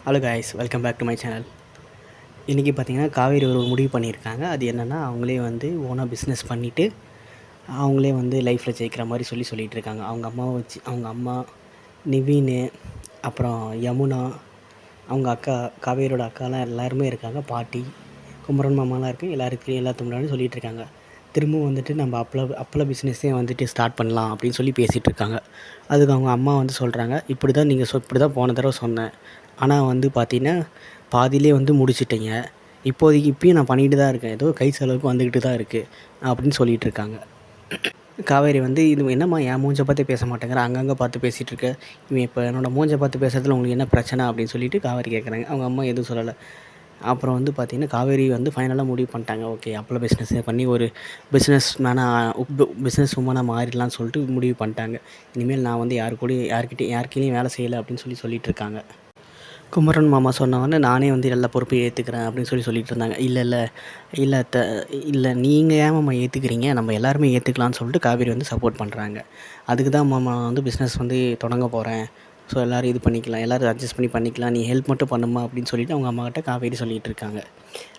Hello guys, welcome back to my channel. இன்றைக்கி பார்த்திங்கன்னா காவேரி ஒரு முடிவு பண்ணியிருக்காங்க. அது என்னென்னா, அவங்களே வந்து ஓனாக பிஸ்னஸ் பண்ணிவிட்டு அவங்களே வந்து லைஃப்பில் ஜெயிக்கிற மாதிரி சொல்லிகிட்டு இருக்காங்க. அவங்க அம்மாவை வச்சு, அவங்க அம்மா நிவீன், அப்புறம் யமுனா, அவங்க அக்கா காவேரியோட அக்காலாம் எல்லாருமே இருக்காங்க. பாட்டி, குமரன் மாமாலாம் இருக்குது. எல்லாத்துக்கு முன்னாடி சொல்லிகிட்டு இருக்காங்க. திரும்பவும் வந்துட்டு நம்ம அப்பள பிஸ்னஸே வந்துட்டு ஸ்டார்ட் பண்ணலாம் அப்படின்னு சொல்லி பேசிகிட்டு இருக்காங்க. அதுக்கு அவங்க அம்மா வந்து சொல்கிறாங்க, இப்படி தான் போன தடவை சொன்னேன். ஆனால் வந்து பார்த்தீங்கன்னா பாதியிலே வந்து முடிச்சிட்டிங்க. இப்பயும் நான் பண்ணிக்கிட்டு தான் இருக்கேன். ஏதோ கை செலவுக்கு வந்துக்கிட்டு தான் இருக்குது அப்படின்னு சொல்லிகிட்டு இருக்காங்க. காவேரி வந்து, இது என்னம்மா என் மூஞ்ச பார்த்து பேச மாட்டேங்கிற, அங்கங்கே பார்த்து பேசிகிட்டு இருக்க, இவன் இப்போ என்னோடய மூஞ்ச பார்த்து பேசுறதுல உங்களுக்கு என்ன பிரச்சனை அப்படின்னு சொல்லிட்டு காவேரி கேட்குறாங்க. அவங்க அம்மா எதுவும் சொல்லலை. அப்புறம் வந்து பார்த்திங்கன்னா காவேரி வந்து ஃபைனலாக முடிவு பண்ணிட்டாங்க. ஓகே, அப்பள பிஸ்னஸே பண்ணி ஒரு பிஸ்னஸ் உமனாக மாறிடலான்னு சொல்லிட்டு முடிவு பண்ணிட்டாங்க. இனிமேல் நான் வந்து யார் கீழேயும் வேலை செய்யலை அப்படின்னு சொல்லிட்டு இருக்காங்க. குமரன் மாமா சொன்னவொடனே, நானே வந்து எல்லா பொறுப்பையும் ஏற்றுக்கிறேன் அப்படின்னு சொல்லிட்டு இருந்தாங்க. இல்லை நீங்கள் ஏன் மாமா ஏற்றுக்கிறீங்க, நம்ம எல்லாருமே ஏற்றுக்கலான்னு சொல்லிட்டு காவேரி வந்து சப்போர்ட் பண்ணுறாங்க. அதுக்கு தான் மாமா வந்து பிஸ்னஸ் வந்து தொடங்க போகிறேன். ஸோ எல்லோரும் இது பண்ணிக்கலாம், எல்லோரும் அட்ஜஸ்ட் பண்ணிக்கலாம், நீ ஹெல்ப் மட்டும் பண்ணுமா அப்படின்னு சொல்லிவிட்டு அவங்க அம்மாக்கிட்ட காவேரி சொல்லிகிட்டு இருக்காங்க.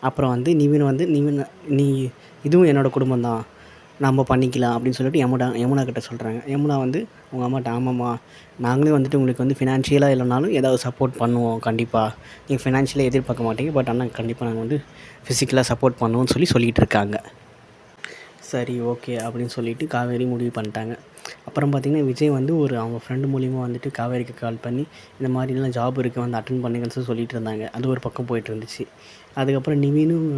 அப்புறம் வந்து நிவின் நீ இதுவும் என்னோடய குடும்பம் தான், நம்ம பண்ணிக்கலாம் அப்படின்னு சொல்லிட்டு யமுனா கிட்ட சொல்கிறாங்க. யமுனா வந்து அவங்க அம்மாட்ட, ஆமாம்மா நாங்களே வந்துட்டு உங்களுக்கு வந்து ஃபினான்ஷியலாக இல்லைனாலும் ஏதாவது சப்போர்ட் பண்ணுவோம் கண்டிப்பாக. நீங்கள் ஃபினான்ஷியலாக எதிர்பார்க்க மாட்டீங்க, பட் ஆனால் கண்டிப்பாக நாங்கள் வந்து ஃபிசிக்கலாக சப்போர்ட் பண்ணுவோம்னு சொல்லிகிட்டு இருக்காங்க. சரி, ஓகே அப்படின்னு சொல்லிவிட்டு காவேரி முடிவு பண்ணிட்டாங்க. அப்புறம் பார்த்திங்கன்னா விஜய் வந்து அவங்க ஃப்ரெண்டு மூலிமா வந்துட்டு காவேரிக்கு கால் பண்ணி, இந்த மாதிரிலாம் ஜாப் இருக்குது வந்து அட்டன் பண்ணுங்கன்னு சொல்லிட்டு இருந்தாங்க. அது ஒரு பக்கம் போயிட்டு இருந்துச்சு. அதுக்கப்புறம் நிவினும்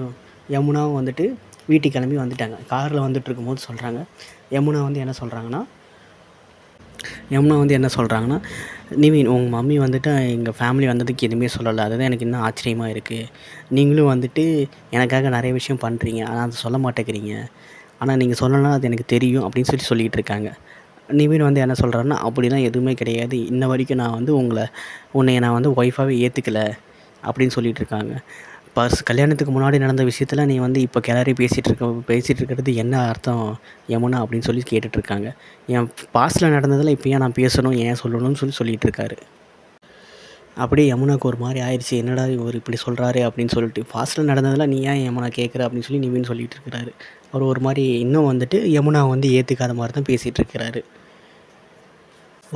யமுனாவும் வந்துட்டு வீட்டுக்கு கிளம்பி வந்துட்டாங்க. காரில் வந்துட்டு இருக்கும்போது சொல்கிறாங்க, யமுனா வந்து என்ன சொல்கிறாங்கன்னா, நிவின் உங்கள் மம்மி வந்துட்டு எங்கள் ஃபேமிலி வந்ததுக்கு எதுவுமே சொல்லலை, அதுதான் எனக்கு இன்னும் ஆச்சரியமாக இருக்குது. நீங்களும் வந்துட்டு எனக்காக நிறைய விஷயம் பண்ணுறீங்க, ஆனால் அதை சொல்ல மாட்டேங்கிறீங்க. ஆனால் நீங்கள் சொல்லலைன்னா அது எனக்கு தெரியும் அப்படின்னு சொல்லிகிட்டு இருக்காங்க. நிவின் வந்து என்ன சொல்கிறாருன்னா, அப்படிலாம் எதுவுமே கிடையாது, இன்ன வரைக்கும் நான் வந்து உன்னை நான் வந்து ஒய்ஃபாகவே ஏற்றுக்கல அப்படின்னு சொல்லிகிட்டு இருக்காங்க. கல்யாணத்துக்கு முன்னாடி நடந்த விஷயத்தில் நீ வந்து இப்போ கிளறி பேசிகிட்டு இருக்கிறது என்ன அர்த்தம் யமுனா அப்படின்னு சொல்லி கேட்டுட்ருக்காங்க. என் பாஸ்ட்டில் நடந்ததில் இப்போ ஏன் நான் பேசணும், ஏன் சொல்லணும்னு சொல்லிகிட்டு இருக்காரு. அப்படியே யமுனாவுக்கு ஒரு மாதிரி ஆயிடுச்சு, என்னடா இவர் இப்படி சொல்கிறாரு அப்படின்னு சொல்லிட்டு. பாஸ்ட்டில் நடந்ததில் நீ ஏன் யமுனா கேட்குற அப்படின்னு சொல்லி நிவின் சொல்லிகிட்டு இருக்கிறாரு. அவர் ஒரு மாதிரி இன்னும் வந்துட்டு யமுனா வந்து ஏற்றுக்காத மாதிரி தான் பேசிகிட்டு இருக்கிறாரு.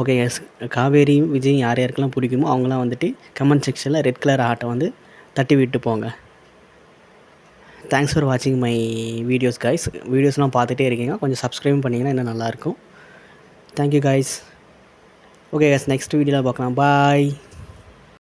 ஓகே எஸ், காவேரி விஜய் யாருக்கெல்லாம் பிடிக்குமோ அவங்களாம் வந்துட்டு கமெண்ட் செக்ஷனில் ரெட் கலர் ஹார்ட்டை வந்து தட்டி விட்டு போங்க. தேங்க்ஸ் ஃபார் வாட்சிங் மை வீடியோஸ் கைஸ். வீடியோஸ்லாம் பார்த்துட்டே இருக்கீங்க, கொஞ்சம் சப்ஸ்கிரைப் பண்ணிங்கன்னா இன்னும் நல்லாயிருக்கும். Thank you guys. Okay guys, next வீடியோவில் பார்க்கலாம். பாய்.